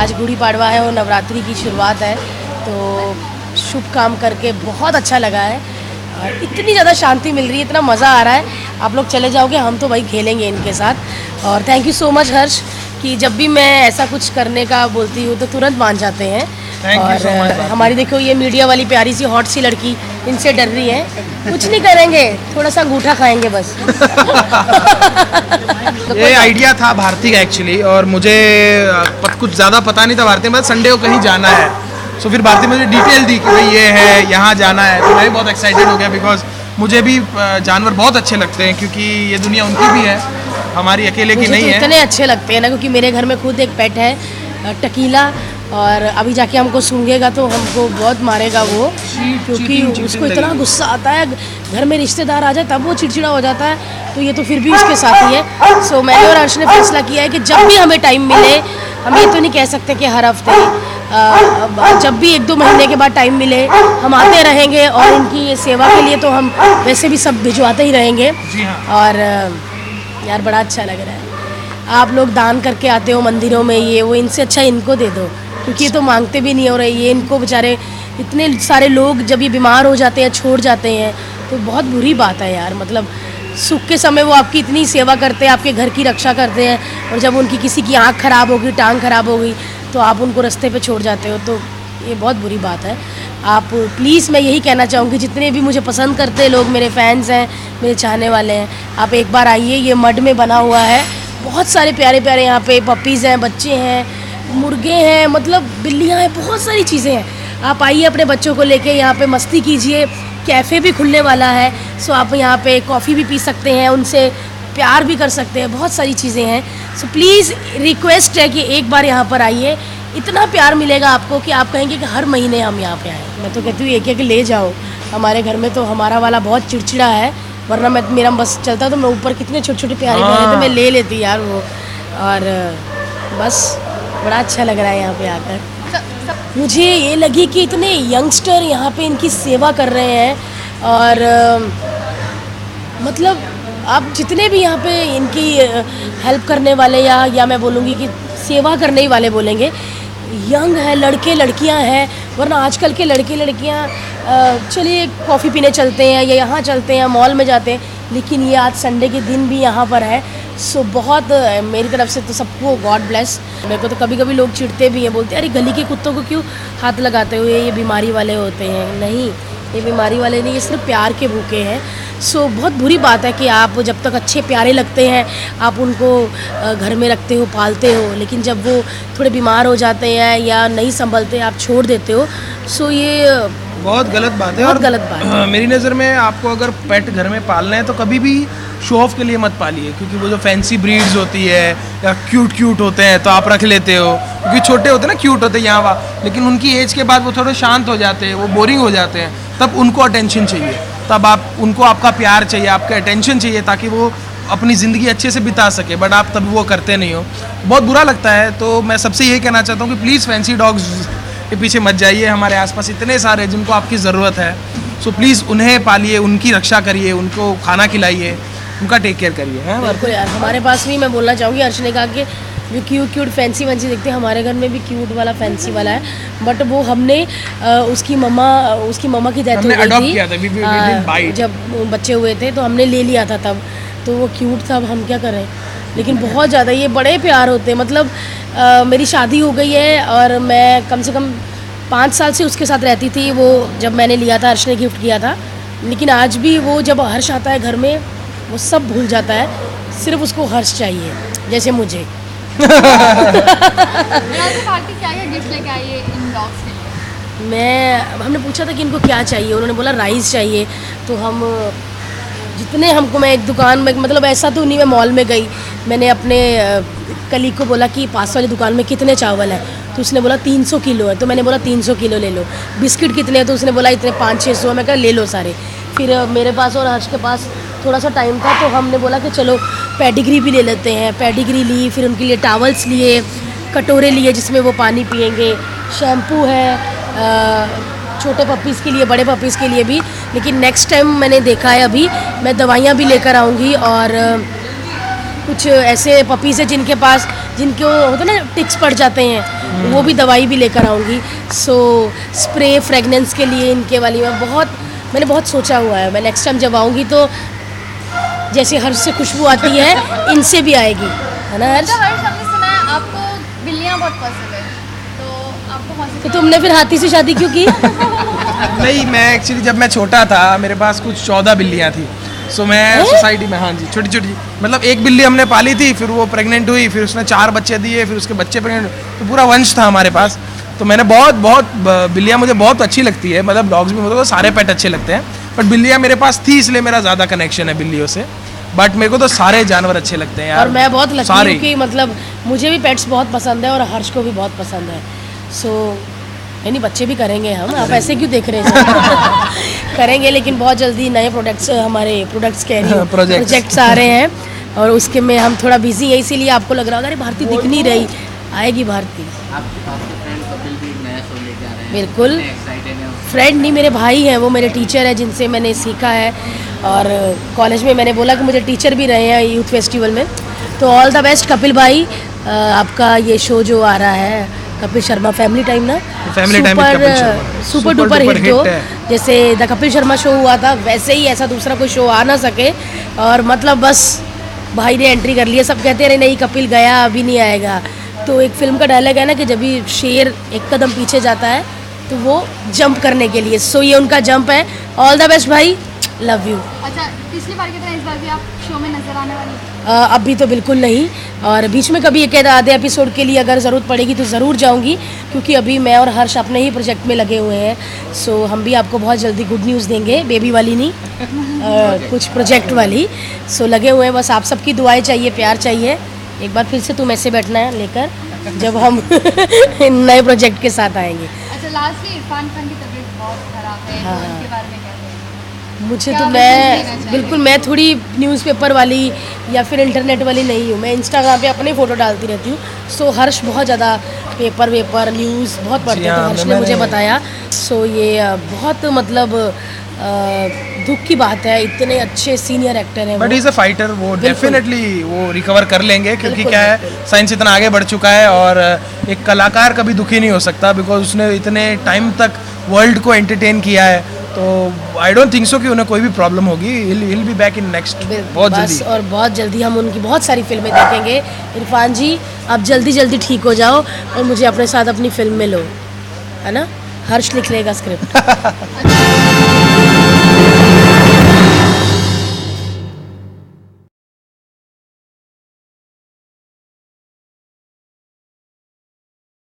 आज गुड़ी पाड़वा है और नवरात्रि की शुरुआत है, तो शुभ काम करके बहुत अच्छा लगा है और इतनी ज़्यादा शांति मिल रही है, इतना मज़ा आ रहा है। आप लोग चले जाओगे, हम तो भाई खेलेंगे इनके साथ। और थैंक यू सो मच हर्ष कि जब भी मैं ऐसा कुछ करने का बोलती हूँ तो तुरंत मान जाते हैं। और हमारी देखो ये मीडिया वाली प्यारी सी हॉट सी लड़की इनसे डर रही है, कुछ नहीं करेंगे, थोड़ा सा अंगूठा खाएंगे बस। ये आइडिया था भारती का एक्चुअली, और मुझे कुछ ज़्यादा पता नहीं था भारती में, संडे को कहीं जाना है। सो फिर भारती मुझे डिटेल दी कि भाई ये है, यहाँ जाना है, तो मैं भी बहुत एक्साइटेड हो गया बिकॉज मुझे भी जानवर बहुत अच्छे लगते हैं, क्योंकि ये दुनिया उनकी भी है, हमारी अकेले की नहीं है। इतने अच्छे लगते हैं ना, क्योंकि मेरे घर में खुद एक पेट है टकीला, और अभी जाके हमको सूंघेगा तो हमको बहुत मारेगा वो, क्योंकि उसको इतना गुस्सा आता है, घर में रिश्तेदार आ जाए तब वो चिड़चिड़ा हो जाता है, तो ये तो फिर भी उसके साथ ही है। सो मैंने और हर्ष ने फैसला किया है कि जब भी हमें टाइम मिले, हम ये तो नहीं कह सकते कि हर हफ्ते, जब भी 1-2 महीने के बाद टाइम मिले हम आते रहेंगे, और इनकी सेवा के लिए तो हम वैसे भी सब भिजवाते ही रहेंगे। और यार बड़ा अच्छा लग रहा है, आप लोग दान करके आते हो मंदिरों में, ये वो, इनसे अच्छा इनको दे दो, क्योंकि ये तो मांगते भी नहीं हो रहे। ये इनको बेचारे इतने सारे लोग जब ये बीमार हो जाते हैं, छोड़ जाते हैं, तो बहुत बुरी बात है यार। मतलब सुख के समय वो आपकी इतनी सेवा करते हैं, आपके घर की रक्षा करते हैं, और जब उनकी किसी की आँख खराब होगी, टांग खराब हो गई, तो आप उनको रास्ते पे छोड़ जाते हो, तो ये बहुत बुरी बात है। आप प्लीज़, मैं यही कहना चाहूँगी, जितने भी मुझे पसंद करते हैं लोग, मेरे फैंस हैं, मेरे चाहने वाले हैं, आप एक बार आइए। ये मड में बना हुआ है, बहुत सारे प्यारे प्यारे यहाँ पे पपीज़ हैं, बच्चे हैं, मुर्गे हैं, मतलब बिल्लियाँ हैं, बहुत सारी चीज़ें हैं। आप आइए अपने बच्चों को लेके, यहाँ पे मस्ती कीजिए। कैफ़े भी खुलने वाला है, सो आप यहाँ पे कॉफ़ी भी पी सकते हैं, उनसे प्यार भी कर सकते हैं, बहुत सारी चीज़ें हैं। सो प्लीज़ रिक्वेस्ट है कि एक बार यहाँ पर आइए, इतना प्यार मिलेगा आपको कि आप कहेंगे कि हर महीने हम यहाँ पे आएँ। मैं तो कहती हूँ एक एक ले जाओ, हमारे घर में तो हमारा वाला बहुत चिड़चिड़ा है, वरना मेरा बस चलता तो मैं ऊपर कितने छोटे छोटे प्यारे प्यारे थे, मैं ले लेती यार वो। और बस बड़ा अच्छा लग रहा है यहाँ पे आकर। मुझे ये लगी कि इतने यंगस्टर यहाँ पे इनकी सेवा कर रहे हैं, और मतलब आप जितने भी यहाँ पे इनकी हेल्प करने वाले, या मैं बोलूँगी कि सेवा करने ही वाले बोलेंगे, यंग है, लड़के लड़कियाँ हैं, वरना आजकल के लड़के लड़कियाँ चलिए कॉफ़ी पीने चलते हैं, या यहाँ चलते हैं, मॉल में जाते हैं, लेकिन ये आज संडे के दिन भी यहाँ पर है। सो बहुत मेरी तरफ से तो सबको गॉड ब्लेस। मेरे को तो कभी कभी लोग चिढ़ते भी हैं, बोलते हैं अरे गली के कुत्तों को क्यों हाथ लगाते हो, ये बीमारी वाले होते हैं। नहीं, ये बीमारी वाले नहीं, ये सिर्फ प्यार के भूखे हैं। सो बहुत बुरी बात है कि आप जब तक अच्छे प्यारे लगते हैं आप उनको घर में रखते हो, पालते हो, लेकिन जब वो थोड़े बीमार हो जाते हैं या नहीं संभलते, आप छोड़ देते हो। सो ये बहुत गलत बात है, बहुत गलत बात है। मेरी नज़र में आपको अगर पेट घर में पालना है तो कभी भी शो ऑफ के लिए मत पालिए, क्योंकि वो जो फैंसी ब्रीड्स होती है या क्यूट होते हैं तो आप रख लेते हो, क्योंकि छोटे होते हैं ना, क्यूट होते हैं यहाँ वहाँ, लेकिन उनकी एज के बाद वो थोड़े शांत हो जाते हैं, वो बोरिंग हो जाते हैं, तब उनको अटेंशन चाहिए, तब उनको आपका प्यार चाहिए, आपका अटेंशन चाहिए, ताकि वो अपनी ज़िंदगी अच्छे से बिता सके, बट आप तब वो करते नहीं हो, बहुत बुरा लगता है। तो मैं सबसे यही कहना चाहता हूँ कि प्लीज़ फैंसी डॉग्स के पीछे मत जाइए, हमारे आसपास इतने सारे जिनको आपकी ज़रूरत है, सो प्लीज़ उन्हें पालिए, उनकी रक्षा करिए, उनको खाना खिलाइए, उनका टेक केयर करिए। है बिल्कुल यार, हमारे पास भी मैं बोलना चाहूँगी, अर्श ने कहा कि जो क्यूट फैंसी वैंसी देखते हैं, हमारे घर में भी क्यूट वाला फैंसी वाला है, बट वो हमने उसकी मम्मा की डेथ हो गई थी, जब बच्चे हुए थे तो हमने ले लिया था तब, तो वो क्यूट था, अब हम क्या करें, लेकिन बहुत ज़्यादा ये बड़े प्यार होते हैं। मतलब मेरी शादी हो गई है और मैं कम से कम 5 साल से उसके साथ रहती थी, वो जब मैंने लिया था, हर्ष ने गिफ्ट किया था, लेकिन आज भी वो जब हर्ष आता है घर में वो सब भूल जाता है, सिर्फ उसको हर्ष चाहिए, जैसे मुझे। क्या गिफ्ट लेके आई है इन डॉग्स के लिए? हमने पूछा था कि इनको क्या चाहिए, उन्होंने बोला राइस चाहिए, तो हम जितने हमको, मैं एक दुकान में, मतलब ऐसा तो नहीं मैं मॉल में गई, मैंने अपने कलीग को बोला कि पास वाली दुकान में कितने चावल हैं, तो उसने बोला 300 किलो है, तो मैंने बोला 300 किलो ले लो। बिस्किट कितने हैं, तो उसने बोला इतने 500-600, मैं कहा ले लो सारे। फिर मेरे पास और हर्ष के पास थोड़ा सा टाइम था, तो हमने बोला कि चलो पेडिग्री भी ले लेते हैं, पेडिग्री ली, फिर उनके लिए टावल्स लिए, कटोरे लिए जिसमें वो पानी पियेंगे, शैम्पू है छोटे पपीज़ के लिए, बड़े पपीज़ के लिए भी, लेकिन नेक्स्ट टाइम मैंने देखा है, अभी मैं दवाइयाँ भी लेकर आऊँगी। और कुछ ऐसे पपीज़ हैं जिनको होता ना टिक्स पड़ जाते हैं, वो भी दवाई भी लेकर आऊँगी। सो स्प्रे फ्रेगनेंस के लिए इनके वाली मैंने बहुत सोचा हुआ है। मैं नेक्स्ट टाइम जब आऊँगी तो जैसे हर्ष से खुशबू आती है इनसे भी आएगी, है ना हर्ष? अच्छा हर्ष, हमने सुना है आपको बिल्लियाँ बहुत पसंद है, तो आपको कौन सी तो तुमने फिर हाथी से शादी क्यों की? नहीं, मैं एक्चुअली जब मैं छोटा था मेरे पास कुछ 14 बिल्लियाँ थी। सो मैं सोसाइटी में, हाँ जी, छोटी छोटी, मतलब एक बिल्ली हमने पाली थी, फिर वो प्रेग्नेंट हुई, फिर उसने 4 बच्चे दिए, फिर उसके बच्चे प्रेग्नेंट, तो पूरा वंश था हमारे पास। तो मैंने बहुत बिल्लियाँ मुझे बहुत अच्छी लगती है, मतलब डॉग्स भी मुझे तो सारे पेट अच्छे लगते हैं, बट बिल्लियाँ मेरे पास थी इसलिए मेरा ज़्यादा कनेक्शन है बिल्लियों से। बट मेरे को तो सारे जानवर अच्छे लगते हैं यार। और मैं बहुत लकी सारे। हूँ कि मतलब मुझे भी पेट्स बहुत पसंद है और हर्ष को भी बहुत पसंद है। सो नहीं, बच्चे भी करेंगे हम, आप ऐसे क्यों देख रहे हैं? करेंगे, लेकिन बहुत जल्दी नए प्रोडक्ट्स प्रोजेक्ट्स आ रहे हैं और उसके में हम थोड़ा बिजी है, इसीलिए आपको लग रहा होगा अरे भारती दिख नहीं रही। आएगी भारती। आपके फ्रेंड कपिल भी नया शो लेके आ रहे हैं, बिल्कुल। एक्साइटेड है? फ्रेंड नहीं, मेरे भाई हैं, वो मेरे टीचर हैं जिनसे मैंने सीखा है, और कॉलेज में मैंने बोला कि मुझे टीचर भी रहे हैं यूथ फेस्टिवल में। तो ऑल द बेस्ट कपिल भाई, आपका ये शो जो आ रहा है कपिल शर्मा फैमिली टाइम ना, family time with Kapil Sharma, super duper hit जो है। जैसे द कपिल शर्मा शो हुआ था, वैसे ही ऐसा दूसरा कोई शो आ ना सके। और मतलब बस भाई ने एंट्री कर लिया। सब कहते हैं अरे नहीं कपिल गया, अभी नहीं आएगा। तो एक फिल्म का डायलॉग है ना कि जब भी शेर एक कदम पीछे जाता है तो वो जंप करने के लिए, सो ये उनका जंप है। ऑल द बेस्ट भाई, लव यू। अच्छा, पिछली बार की तरह इस बार भी आप शो में नजर आने वाली हैं? अभी तो बिल्कुल नहीं, और बीच में कभी एक आधे एपिसोड के लिए अगर ज़रूरत पड़ेगी तो ज़रूर जाऊंगी, क्योंकि अभी मैं और हर्ष अपने ही प्रोजेक्ट में लगे हुए हैं। सो हम भी आपको बहुत जल्दी गुड न्यूज़ देंगे, बेबी वाली नहीं, कुछ प्रोजेक्ट वाली। सो लगे हुए हैं, बस आप सबकी दुआएं चाहिए, प्यार चाहिए। एक बार फिर से तुम ऐसे बैठना है लेकर जब हम नए प्रोजेक्ट के साथ आएंगे। अच्छा, लास्टली इरफान खान की तबीयत बहुत खराब है, हाँ। तो उनके बारे में क्या कहेंगे? मुझे क्या तो मैसेज देना मैं चाहिए? बिल्कुल, मैं थोड़ी न्यूज़पेपर वाली या फिर इंटरनेट वाली नहीं हूँ। मैं इंस्टाग्राम पे अपनी फ़ोटो डालती रहती हूँ। सो हर्ष बहुत ज़्यादा पेपर वेपर न्यूज़ बहुत पढ़ते हैं, तो हाँ, हर्ष ने मुझे बताया। सो ये बहुत मतलब दुख की बात है, इतने अच्छे सीनियर एक्टर हैं बट वो। इज अ फाइटर, वो बिल्कुल। डेफिनेटली वो रिकवर कर लेंगे, क्योंकि बिल्कुल, क्या है, बिल्कुल। साइंस इतना आगे बढ़ चुका है और एक कलाकार कभी दुखी नहीं हो सकता, बिकॉज उसने इतने टाइम तक वर्ल्ड को एंटरटेन किया है। तो आई डोंट थिंक सो कि उन्हें कोई भी प्रॉब्लम होगी। Will be back in next बहुत बस, जल्दी। और बहुत जल्दी हम उनकी बहुत सारी फिल्में देखेंगे। इरफान जी, आप जल्दी जल्दी ठीक हो जाओ और मुझे अपने साथ अपनी फिल्म में लो, है ना? हर्ष लिख लेगा स्क्रिप्ट। अच्छा,